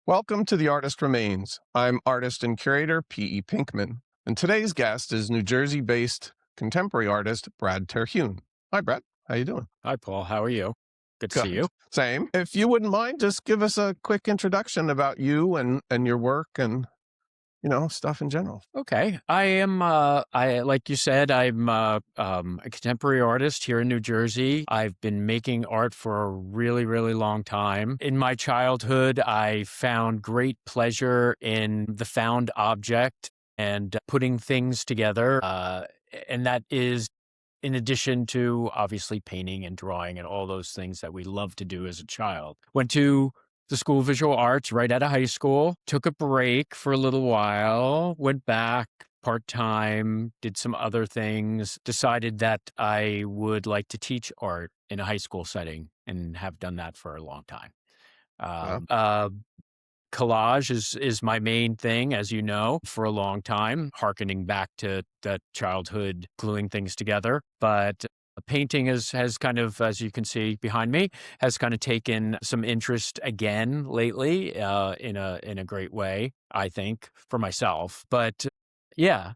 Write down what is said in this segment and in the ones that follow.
Welcome to The Artist Remains. I'm artist and curator P.E. Pinkman, and today's guest is New Jersey-based contemporary artist Brad Terhune. Hi, Brad. How you doing? Hi, Paul. How are you? Good to see Good. you. Same. If you wouldn't mind, just give us a quick introduction about you and your work and stuff in general. Okay. Like you said, I'm a contemporary artist here in New Jersey. I've been making art for a really, really long time. In my childhood, I found great pleasure in the found object and putting things together. And that is in addition to obviously painting and drawing and all those things that we love to do as a child. Went to the School of Visual Arts right out of high school, took a break for a little while, went back part-time, did some other things, decided that I would like to teach art in a high school setting and have done that for a long time. Wow. Um, uh, Collage is my main thing, as you know, for a long time, hearkening back to that childhood gluing things together. But painting has kind of, as you can see behind me, has kind of taken some interest again lately, in a great way, I think, for myself. But yeah,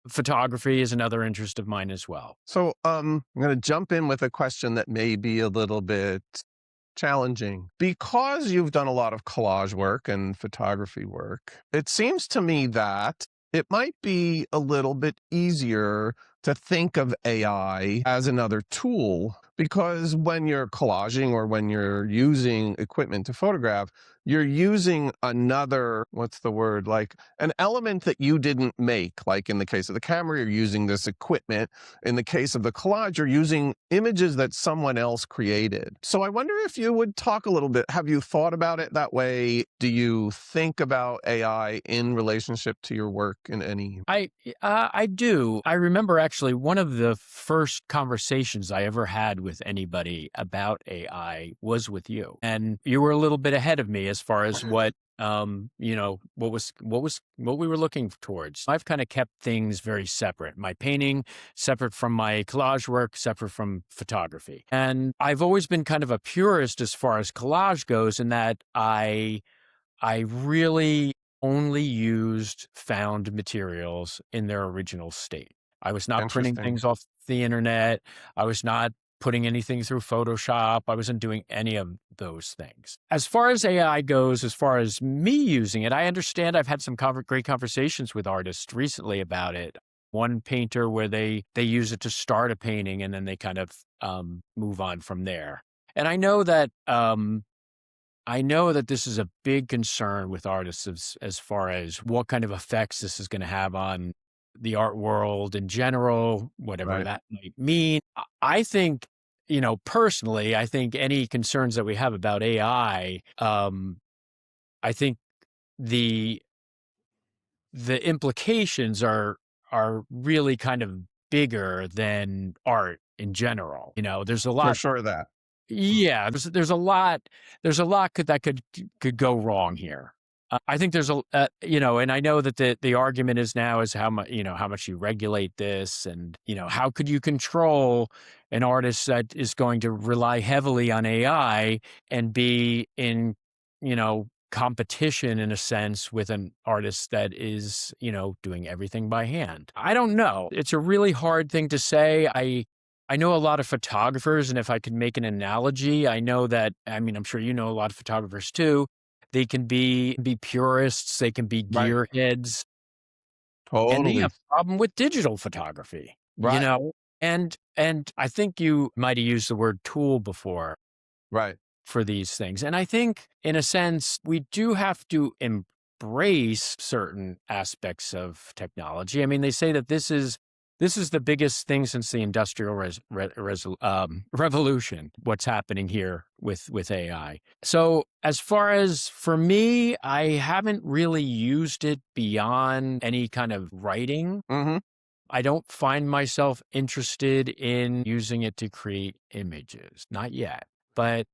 photography is another interest of mine as well. So I'm going to jump in with a question that may be a little bit challenging. Because you've done a lot of collage work and photography work, it seems to me that it might be a little bit easier to think of AI as another tool, because when you're collaging or when you're using equipment to photograph, you're using another, what's the word, like an element that you didn't make. Like in the case of the camera, you're using this equipment. In the case of the collage, you're using images that someone else created. So I wonder if you would talk a little bit. Have you thought about it that way? Do you think about AI in relationship to your work in any? I do. I remember actually one of the first conversations I ever had with anybody about AI was with you, and you were a little bit ahead of me as far as what what we were looking towards. I've kind of kept things very separate. My painting separate from my collage work, separate from photography, and I've always been kind of a purist as far as collage goes, in that I really only used found materials in their original state. I was not printing Interesting. things off the internet. I was not putting anything through Photoshop. I wasn't doing any of those things. As far as AI goes, as far as me using it, I understand I've had some great conversations with artists recently about it. One painter where they use it to start a painting and then they kind of move on from there. And I know that this is a big concern with artists as far as what kind of effects this is going to have on the art world in general, whatever Right. that might mean. I think, personally, I think any concerns that we have about AI, I think the the implications are really kind of bigger than art in general. There's a For lot. sure that. Yeah, there's a lot that could go wrong here. I think there's and I know that the argument is now is how much you regulate this, and how could you control an artist that is going to rely heavily on AI and be in competition in a sense with an artist that is doing everything by hand. I don't know. It's a really hard thing to say. I know a lot of photographers, and if I could make an analogy, I know that, I mean, I'm sure you know a lot of photographers too. They can be purists, they can be Right. gearheads, and they Totally. have a problem with digital photography, Right. And I think you might have used the word tool before Right. for these things. And I think, in a sense, we do have to embrace certain aspects of technology. I mean, they say that this is the biggest thing since the industrial revolution. What's happening here with AI? So, as far as for me, I haven't really used it beyond any kind of writing. Mm-hmm. I don't find myself interested in using it to create images, not yet. But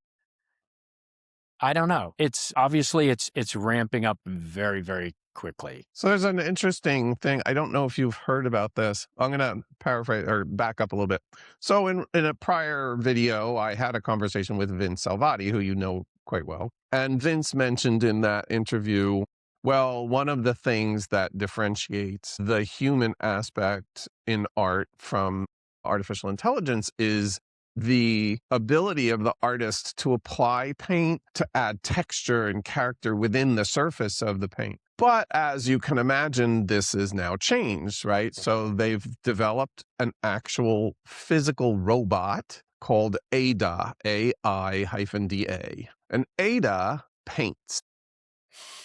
I don't know. It's obviously it's ramping up very, very quickly. So there's an interesting thing. I don't know if you've heard about this. I'm going to paraphrase or back up a little bit. So in a prior video, I had a conversation with Vince Salvati, who you know quite well. And Vince mentioned in that interview, well, one of the things that differentiates the human aspect in art from artificial intelligence is the ability of the artist to apply paint to add texture and character within the surface of the paint. But as you can imagine, this is now changed, right? So they've developed an actual physical robot called Ada, AI-DA. And Ada paints.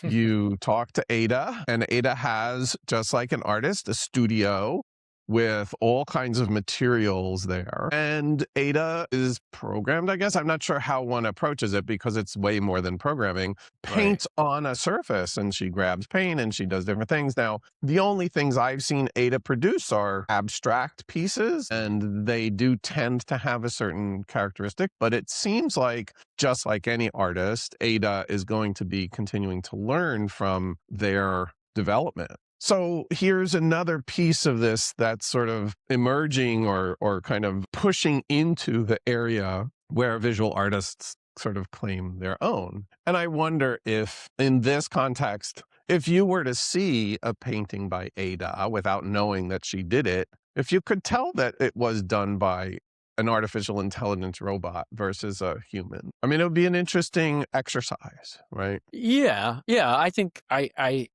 You talk to Ada, and Ada has, just like an artist, a studio with all kinds of materials there. And Ada is programmed, I guess. I'm not sure how one approaches it because it's way more than programming. Right. Paints on a surface, and she grabs paint and she does different things. Now, the only things I've seen Ada produce are abstract pieces, and they do tend to have a certain characteristic, but it seems like just like any artist, Ada is going to be continuing to learn from their development. So here's another piece of this that's sort of emerging or kind of pushing into the area where visual artists sort of claim their own. And I wonder if, in this context, if you were to see a painting by Ada without knowing that she did it, if you could tell that it was done by an artificial intelligence robot versus a human. I mean, it would be an interesting exercise, right? Yeah, yeah. I think I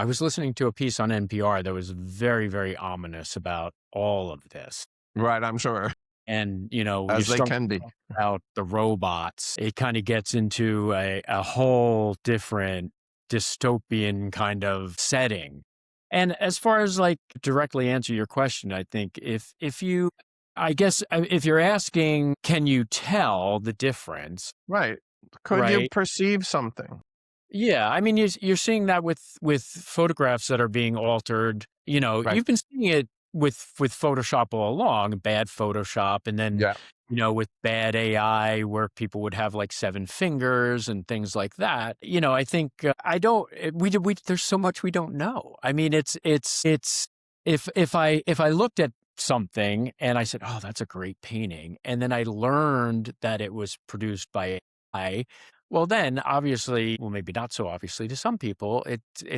was listening to a piece on NPR that was very, very ominous about all of this. Right, I'm sure, And, you as they start can be. to talk about the robots, it kind of gets into a whole different dystopian kind of setting. And as far as like directly answer your question, I think if you, I guess if you're asking, can you tell the difference, Right. Could you right? perceive something? Yeah, I mean, you're seeing that with photographs that are being altered. Right. You've been seeing it with Photoshop all along, bad Photoshop, and then Yeah. with bad AI, where people would have like 7 fingers and things like that. I think I don't. We there's so much we don't know. I mean, it's if I looked at something and I said, "Oh, that's a great painting," and then I learned that it was produced by AI. Well, then obviously, well, maybe not so obviously to some people,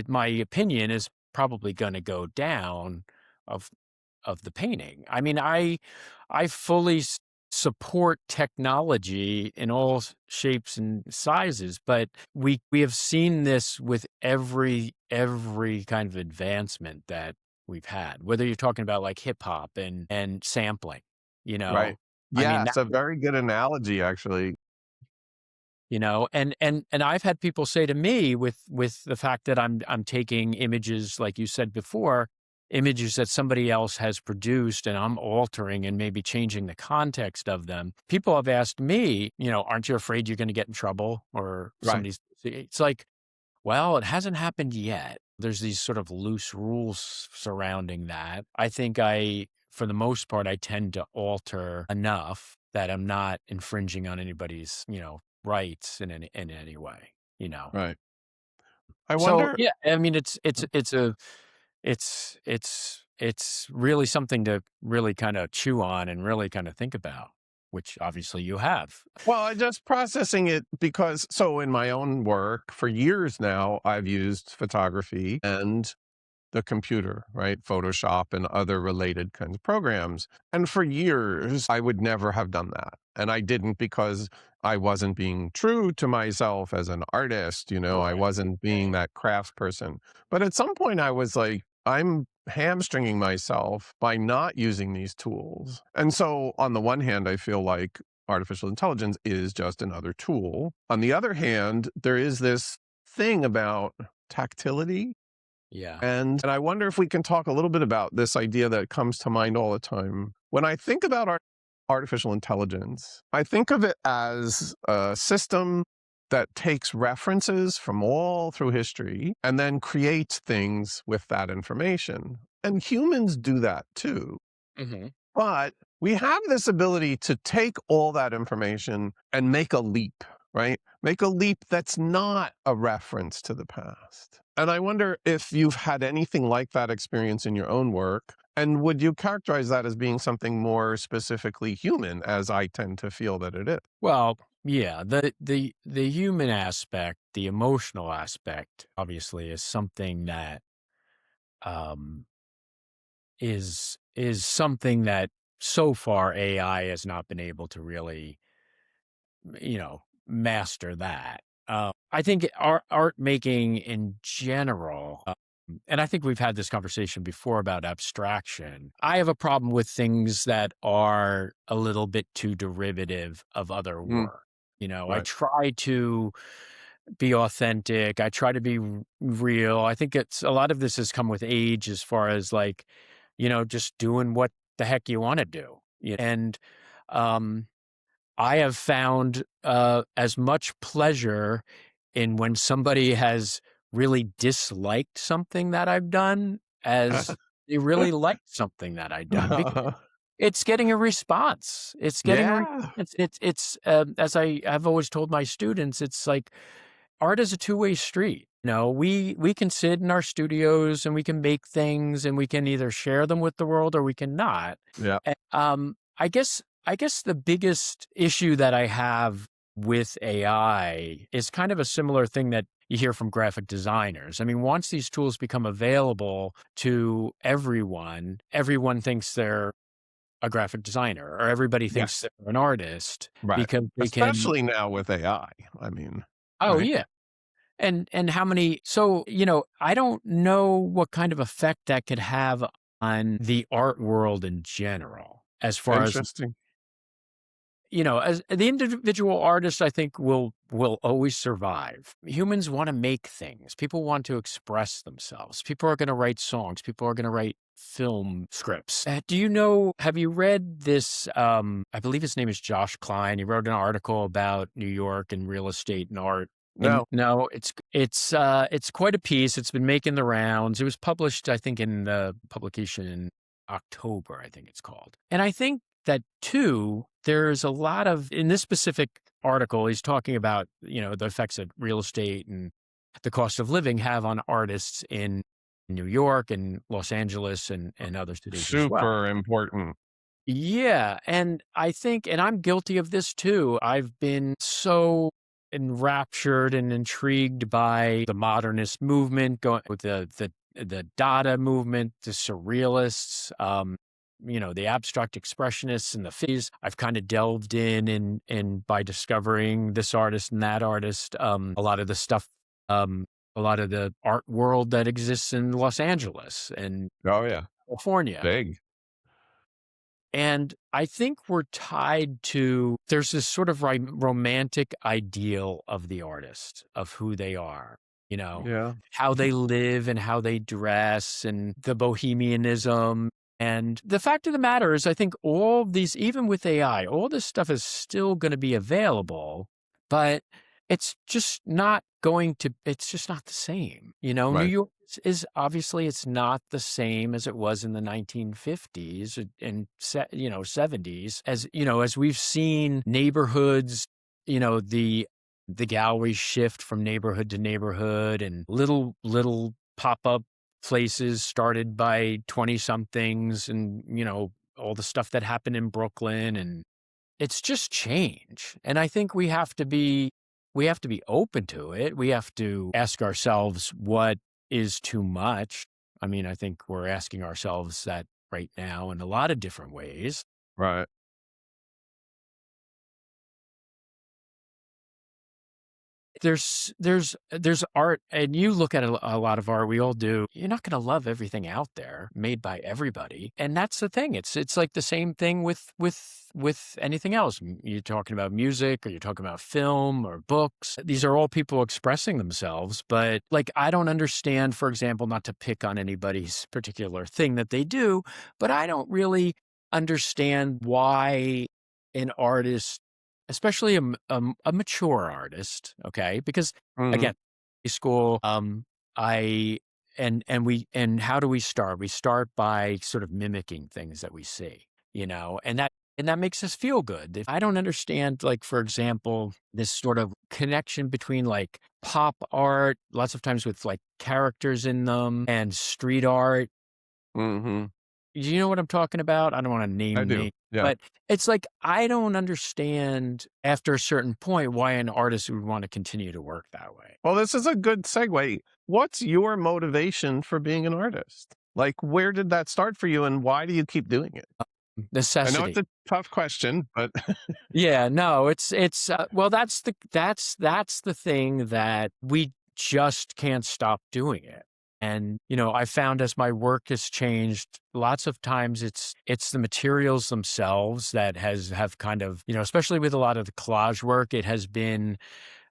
my opinion is probably going to go down of the painting. I mean, I fully support technology in all shapes and sizes, but we have seen this with every kind of advancement that we've had. Whether you're talking about like hip hop and sampling, you Right. know, I mean, Yes, a very good analogy, actually. And I've had people say to me with the fact that I'm taking images, like you said before, images that somebody else has produced and I'm altering and maybe changing the context of them. People have asked me, aren't you afraid you're going to get in trouble or Right. it's like, well, it hasn't happened yet. There's these sort of loose rules surrounding that. I think for the most part, I tend to alter enough that I'm not infringing on anybody's, rights in any way. Right. I So wonder. yeah, I mean, it's really something to really kind of chew on and really kind of think about, which obviously you have. Well, I'm just processing it because, so in my own work, for years now, I've used photography and the computer, right? Photoshop and other related kinds of programs. And for years, I would never have done that. And I didn't because I wasn't being true to myself as an artist, I Right. wasn't being that craft person. But at some point, I was like, I'm hamstringing myself by not using these tools. And so, on the one hand, I feel like artificial intelligence is just another tool. On the other hand, there is this thing about tactility, Yeah. and I wonder if we can talk a little bit about this idea that comes to mind all the time. When I think about artificial intelligence, I think of it as a system that takes references from all through history and then creates things with that information. And humans do that too. Hmm. But we have this ability to take all that information and make a leap, right? Make a leap that's not a reference to the past. And I wonder if you've had anything like that experience in your own work. And would you characterize that as being something more specifically human, as I tend to feel that it is? Well, Yeah, the human aspect, the emotional aspect, obviously, is something that um, is something that so far AI has not been able to really, master that. I think art making in general, and I think we've had this conversation before about abstraction. I have a problem with things that are a little bit too derivative of other Mm, work. I right. try to be authentic. I try to be real. I think it's a lot of this has come with age as far as like, just doing what the heck you want to do. And um, I have found as much pleasure in when somebody has really disliked something that I've done as they really liked something that I've done because it's getting a response. It's getting a re- Yeah. it's as I have always told my students, it's like art is a two-way street. We can sit in our studios and we can make things and we can either share them with the world or we can not. Yeah. I guess the biggest issue that I have with AI is kind of a similar thing that you hear from graphic designers. I mean, once these tools become available to everyone, everyone thinks they're a graphic designer or everybody thinks Yes. they're an artist Right. because they can. Especially now with AI, I mean, Oh right? yeah. And how many so, I don't know what kind of effect that could have on the art world in general, as far as, Interesting. as the individual artist, I think will always survive. Humans want to make things. People want to express themselves. People are going to write songs. People are going to write film scripts. Have you read this? I believe his name is Josh Klein. He wrote an article about New York and real estate and art. And No. no, it's quite a piece. It's been making the rounds. It was published, I think, in the publication in October, I think it's called. And I think that too, there's a lot of in this specific article, he's talking about, the effects that real estate and the cost of living have on artists in New York and Los Angeles and other cities as well. Super important. Yeah, and I think and I'm guilty of this too. I've been so enraptured and intrigued by the modernist movement, going with the Dada movement, the surrealists, the abstract expressionists and the phase. I've kind of delved in by discovering this artist and that artist, a lot of the stuff, um, a lot of the art world that exists in Los Angeles and Oh, yeah. California. Big. And I think we're tied to there's this sort of romantic ideal of the artist, of who they are, Yeah. how they live and how they dress and the bohemianism. And the fact of the matter is, I think all of these, even with AI, all this stuff is still going to be available, but it's just not the same. New Right. York is obviously it's not the same as it was in the 1950s and 70s, as we've seen neighborhoods, the galleries shift from neighborhood to neighborhood and little pop-up places started by 20 somethings and all the stuff that happened in Brooklyn, and it's just change. And I think we have to be open to it. We have to ask ourselves what is too much. I mean, I think we're asking ourselves that right now in a lot of different ways. Right. There's art, and you look at a lot of art, we all do. You're not going to love everything out there made by everybody, and that's the thing. It's like the same thing with anything else. You're talking about music, or you're talking about film or books. These are all people expressing themselves, but like I don't understand, for example, not to pick on anybody's particular thing that they do, but I don't really understand why an artist, especially a mature artist, okay? Because Mhm. again, school, I and how do we start? We start by sort of mimicking things that we see, and that makes us feel good. If I don't understand, like for example, this sort of connection between like pop art, lots of times with like characters in them, and street art. Mhm. do you know what I'm talking about? I don't wanna I name do. names, Yeah. but it's like, I don't understand after a certain point why an artist would wanna continue to work that way. Well, this is a good segue. What's your motivation for being an artist? Like, where did that start for you, and why do you keep doing it? I know it's Necessity. a tough question, but Yeah, no, well, that's the thing that we just can't stop doing it. And, I found as my work has changed, lots of times it's the materials themselves that have kind of, especially with a lot of the collage work, it has been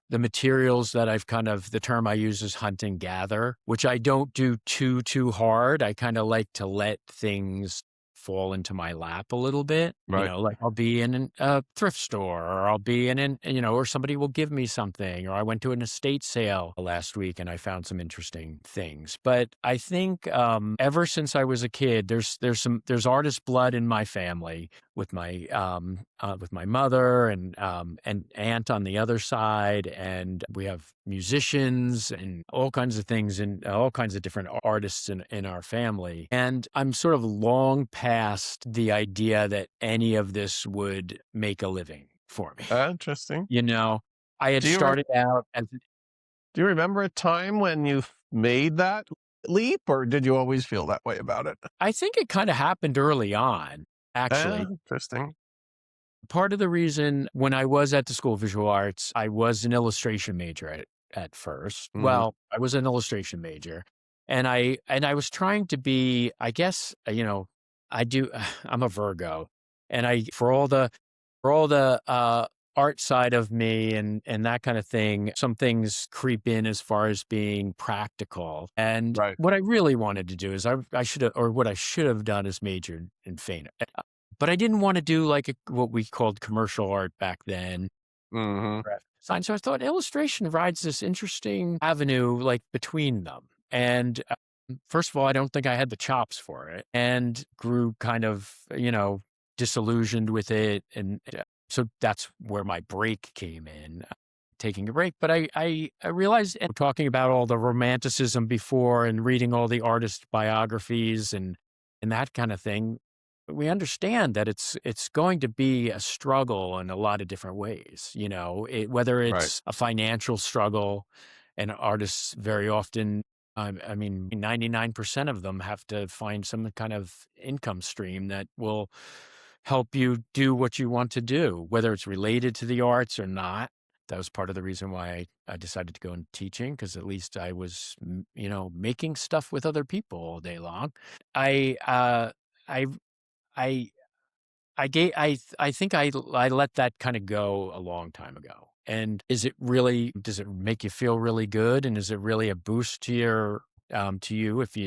the materials that I've kind of the term I use is hunt and gather, which I don't do too hard. I kind of like to let things fall into my lap a little bit. right. Like I'll be in a thrift store, or I'll be or somebody will give me something, or I went to an estate sale last week and I found some interesting things. But I think ever since I was a kid, there's artist blood in my family with my mother and aunt on the other side, and we have musicians and all kinds of things and all kinds of different artists in our family. And I'm sort of long past the idea that any of this would make a living for me. Interesting. You know, I had Do you re started out as do you remember a time when you made that leap, or did you always feel that way about it? I think it kind of happened early on, actually. Interesting. Part of the reason when I was at the School of Visual Arts, I was an illustration major at first. Mhm. Well, I was an illustration major, and I was trying to be, I guess, I do. I'm a Virgo, and I for all the art side of me and that kind of thing, some things creep in as far as being practical. And Right. what I really wanted to do is I should have, or what I should have done is majored in fine. But I didn't want to do like what we called commercial art back then. Mhm. Graphic design. So I thought illustration rides this interesting avenue like between them. And first of all, I don't think I had the chops for it, and grew kind of, disillusioned with it. And so that's where my break came in, taking a break. But I realized, and talking about all the romanticism before and reading all the artist biographies and that kind of thing, we understand that it's going to be a struggle in a lot of different ways, whether Right. it's a financial struggle, and artists very often, I mean, 99% of them have to find some kind of income stream that will help you do what you want to do, whether it's related to the arts or not. That was part of the reason why I decided to go into teaching, because at least I was, making stuff with other people all day long. I, I I I think I let that kinda go a long time ago. And does it make you feel really good, and is it really a boost to you if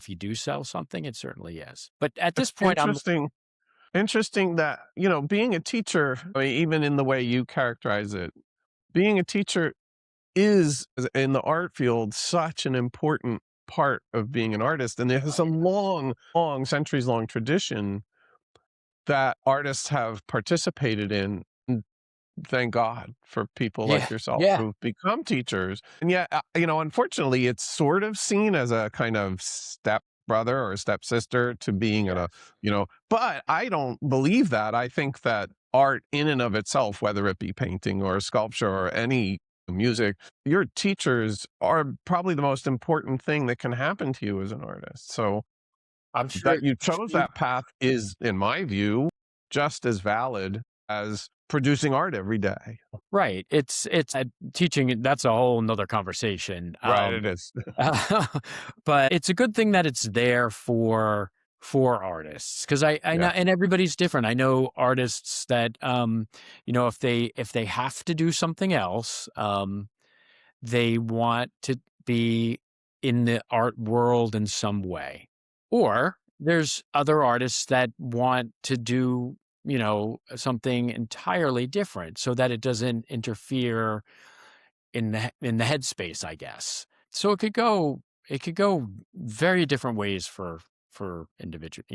you do sell something? It certainly is. But at this It's point, I'm interesting that, being a teacher, I mean, even in the way you characterize it, being a teacher is, in the art field, such an important part of being an artist, and there's a long, long, centuries-long tradition that artists have participated in. Thank God for people Yeah, like yourself yeah, who've become teachers. And yet, unfortunately, it's sort of seen as a kind of step brother or stepsister to being yeah. but I don't believe that. I think that art in and of itself, whether it be painting or sculpture or any music, your teachers are probably the most important thing that can happen to you as an artist. So that you I'm sure chose you that path is, in my view, just as valid as producing art every day. right. It's teaching, that's a whole 'nother conversation. Right, it is. But it's a good thing that it's there for artists, because I know, Yeah, and everybody's different. I know artists that if they have to do something else, they want to be in the art world in some way. Or there's other artists that want to do, something entirely different so that it doesn't interfere in the headspace, I guess. So it could go very different ways for individual,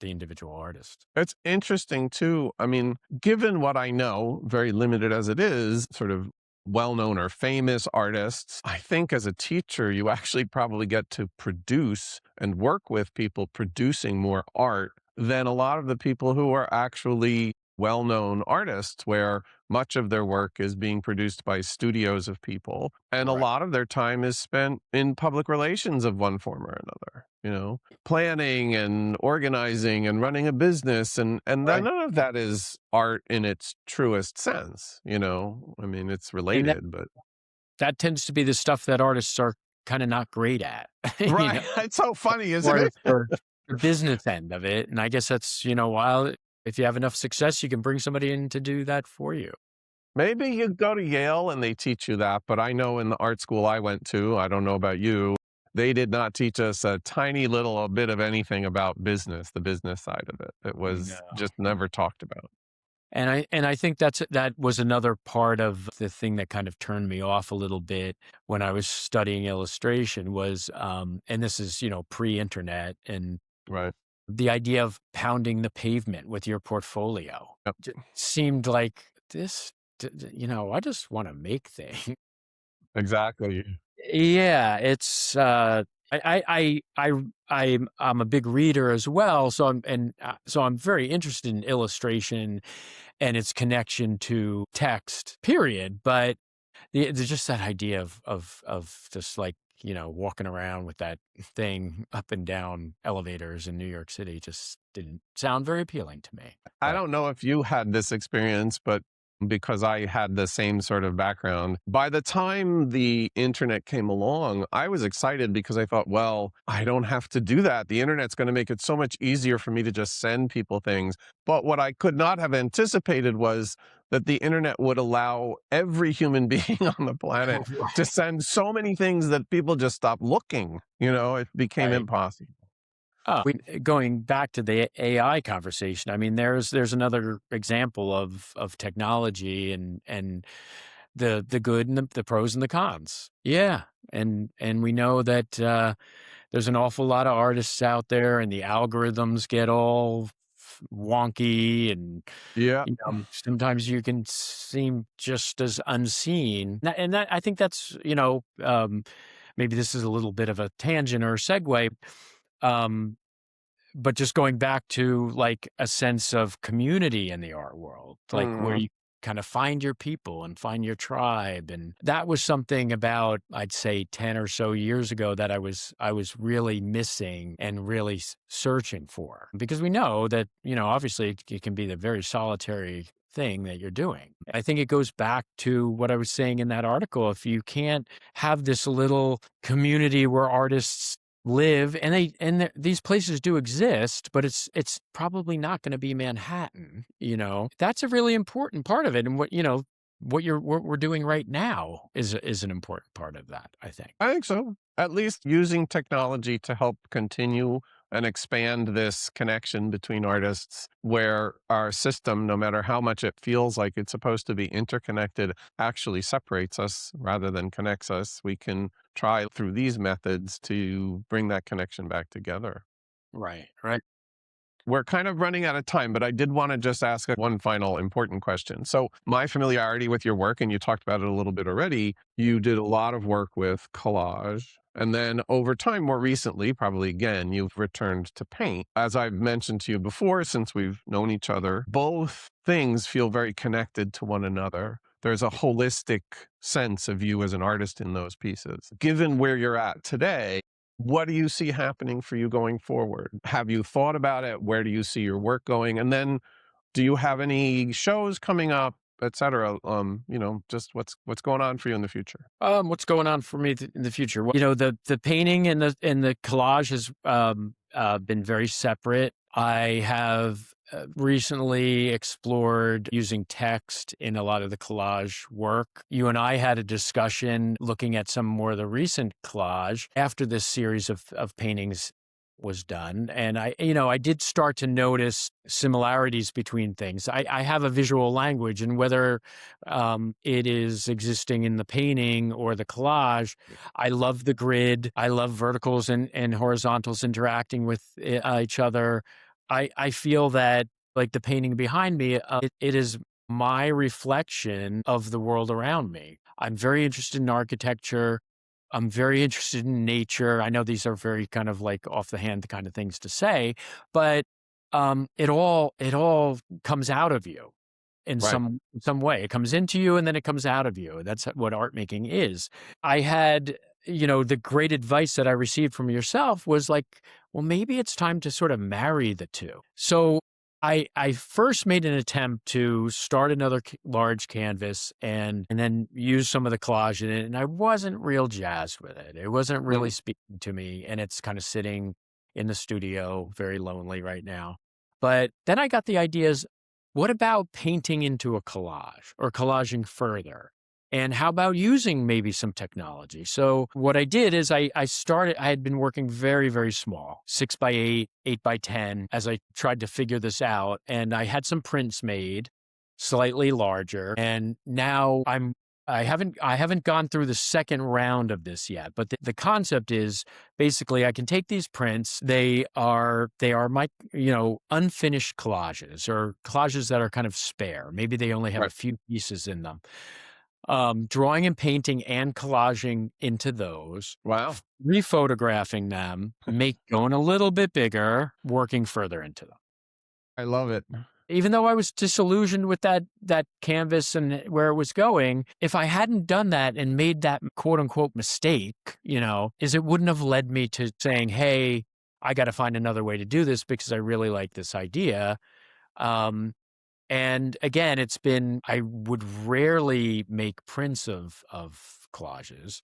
the individual artist. it's interesting too. I mean, given what I know, very limited as it is, sort of well-known or famous artists. I think as a teacher, you actually probably get to produce and work with people producing more art than a lot of the people who are actually well-known artists, where much of their work is being produced by studios of people, and a Right. lot of their time is spent in public relations of one form or another, planning and organizing and running a business, and then Right. none of that is art in its truest sense. I mean, it's And related, but that tends to be the stuff that artists are kind of not great at, right. It's so funny, isn't part it? of for the business end of it. And I guess that's, while if you have enough success, you can bring somebody in to do that for you. Maybe you go to Yale and they teach you that, but I know in the art school I went to, I don't know about you, they did not teach us a tiny little bit of anything about business, the business side of it. It No. was just never talked about. And I think that was another part of the thing that kind of turned me off a little bit when I was studying illustration was, and this is, pre-internet, and Right. the idea of pounding the pavement with your portfolio Yep. seemed like I just want to make things. Exactly. Yeah, it's I'm a big reader as well, so I'm very interested in illustration and its connection to text, period. But there's just that idea of just like, walking around with that thing up and down elevators in New York City just didn't sound very appealing to me. I But don't know if you had this experience, but because I had the same sort of background, by the time the internet came along, I was excited because I thought, well, I don't have to do that. The internet's going to make it so much easier for me to just send people things. But what I could not have anticipated was that the internet would allow every human being on the planet to send so many things that people just stopped looking. It became right. impossible. Going back to the AI conversation, I mean, there's another example of technology and the good and the pros and the cons. Yeah, and we know that there's an awful lot of artists out there, and the algorithms get all wonky, and Yeah. sometimes you can seem just as unseen. And that I think that's maybe this is a little bit of a tangent or a segue. Um, but just going back to like a sense of community in the art world, like where Mhm. you kind of find your people and find your tribe. And that was something about, I'd say 10 or so years ago that I was really missing and really searching for, because we know that, obviously it can be the very solitary thing that you're doing. I think it goes back to what I was saying in that article. If you can't have this little community where artists live, these places do exist, but it's probably not going to be Manhattan. That's a really important part of it. And what we're doing right now is an important part of that, I think. I think so. At least using technology to help continue and expand this connection between artists, where our system, no matter how much it feels like it's supposed to be interconnected, actually separates us rather than connects us. We can try through these methods to bring that connection back together. Right, right. We're kind of running out of time, but I did want to just ask one final important question. So, my familiarity with your work, and you talked about it a little bit already, you did a lot of work with collage. And then over time, more recently, probably again, you've returned to paint. As I've mentioned to you before, since we've known each other, both things feel very connected to one another. There's a holistic sense of you as an artist in those pieces. Given where you're at today, what do you see happening for you going forward? Have you thought about it? Where do you see your work going? And then do you have any shows coming up, et cetera? Just what's going on for you in the future? What's going on for me in the future? Well, the painting and the collage has been very separate. I have recently explored using text in a lot of the collage work. You and I had a discussion looking at some more of the recent collage after this series of paintings was done. And I did start to notice similarities between things. I have a visual language, and whether it is existing in the painting or the collage, I love the grid. I love verticals and horizontals interacting with each other. I feel that, like the painting behind me, it is my reflection of the world around me. I'm very interested in architecture. I'm very interested in nature. I know these are very kind of like off the hand kind of things to say, but it all comes out of you in Right. some way. It comes into you and then it comes out of you. That's what art making is. I had, the great advice that I received from yourself was like, well, maybe it's time to sort of marry the two. So I first made an attempt to start another large canvas and then use some of the collage in it, and I wasn't real jazzed with it. It wasn't really Mm. speaking to me, and it's kind of sitting in the studio, very lonely right now. But then I got the ideas, what about painting into a collage or collaging further? And how about using maybe some technology? So what I did is I had been working very, very small, 6 by 8, 8 by 10, as I tried to figure this out. And I had some prints made slightly larger. And now I haven't gone through the second round of this yet, but the concept is basically I can take these prints. They are my, unfinished collages or collages that are kind of spare. Maybe they only have a Right. few pieces in them. Drawing and painting and collaging into those, Wow. rephotographing them, going a little bit bigger, working further into them. I love it. Even though I was disillusioned with that canvas and where it was going, if I hadn't done that and made that quote unquote mistake, is it wouldn't have led me to saying, "Hey, I got to find another way to do this because I really like this idea." Um, and again, I would rarely make prints of collages.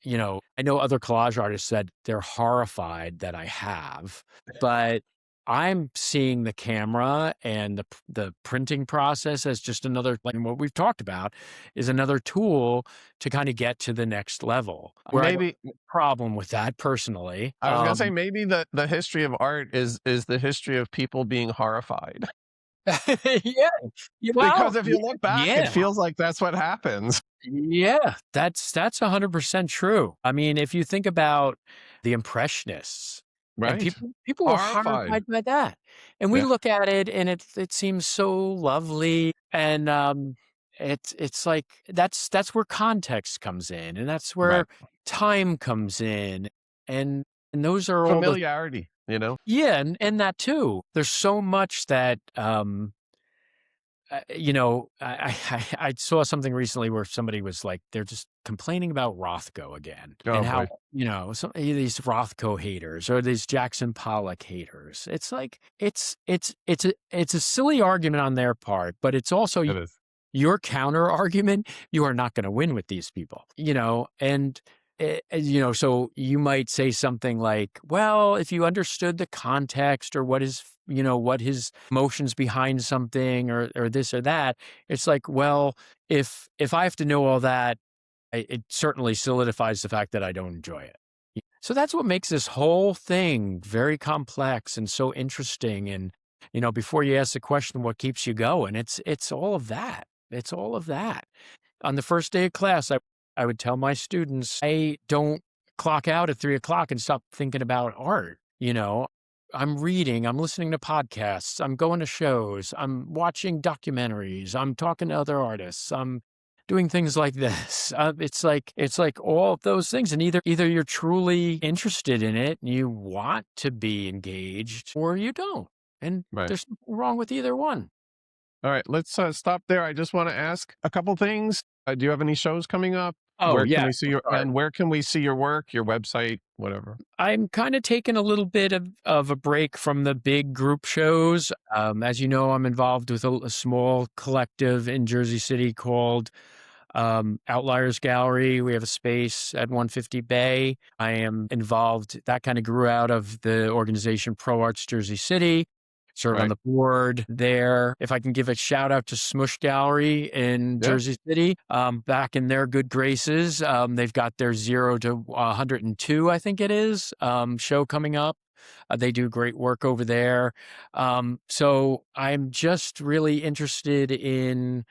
I know other collage artists that they're horrified that I have, but I'm seeing the camera and the printing process as just another, like what we've talked about, is another tool to kind of get to the next level. Where I don't Maybe have a problem with that personally. I was gonna say maybe the history of art is the history of people being horrified. Yeah. Well, Because if you look back, it yeah. feels like that's what happens, Yeah, that's 100% true. I mean, if you think about the Impressionists, and right? people were Horrified. horrified by that, and we Yeah. look at it, and it seems so lovely, and it's like that's where context comes in, and that's where Right. time comes in, and those are all the Familiarity, you know? yeah, and that too. There's so much that I saw something recently where somebody was like, they're just complaining about Rothko again, Oh, and how boy. these Rothko haters or these Jackson Pollock haters. It's like it's a silly argument on their part, but it's also It is. your counter argument. You are not going to win with these people, and. So you might say something like, well, if you understood the context or what his motions behind something or this or that, it's like, well, if I have to know all that, it certainly solidifies the fact that I don't enjoy it. So that's what makes this whole thing very complex and so interesting. And, before you ask the question, what keeps you going? It's all of that. It's all of that. On the first day of class, I would tell my students, I don't clock out at 3 o'clock and stop thinking about art. I'm reading, I'm listening to podcasts, I'm going to shows, I'm watching documentaries, I'm talking to other artists, I'm doing things like this. It's like all of those things, and either you're truly interested in it and you want to be engaged, or you don't. And Right. there's nothing wrong with either one. All right, let's, stop there. I just wanna ask a couple things. Do you have any shows coming up? Oh Where can yeah, we see where can we see your work, your website, whatever? I'm kind of taking a little bit of a break from the big group shows. As you know, I'm involved with a small collective in Jersey City called Outliers Gallery. We have a space at 150 Bay. I am involved. That kind of grew out of the organization Pro Arts Jersey City. Serve on Right. the board there. If I can give a shout out to Smush Gallery in Yeah. Jersey City, back in their good graces. They've got their 0 to 102, I think it is, show coming up. They do great work over there. So I'm just really interested in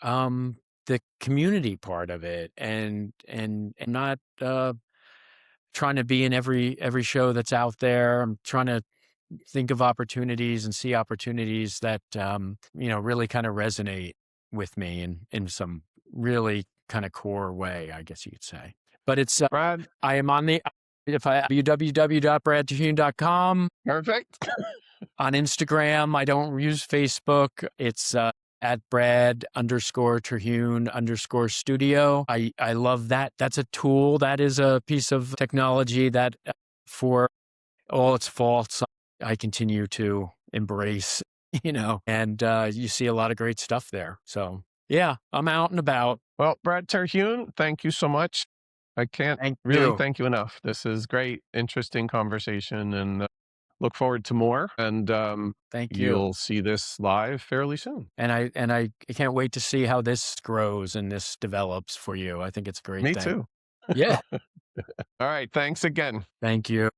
the community part of it, and not trying to be in every show that's out there. I'm trying to think of opportunities and see opportunities that really kind of resonate with me in some really kind of core way, I guess you could say. But it's Brad, I am on the if I www.bradterhune.com. perfect. On Instagram, I don't use Facebook. It's at Brad_Terhune_studio. I love that. That's a tool. That is a piece of technology that, for all its faults, I continue to embrace, and you see a lot of great stuff there. So, yeah, I'm out and about. Well, Brad Terhune, thank you so much. I can't Thank really you. thank you enough. This is great, interesting conversation, and look forward to more. And Thank you. you'll see this live fairly soon. And I can't wait to see how this grows and this develops for you. I think it's a great Me thing. too. Yeah. All right. Thanks again. Thank you.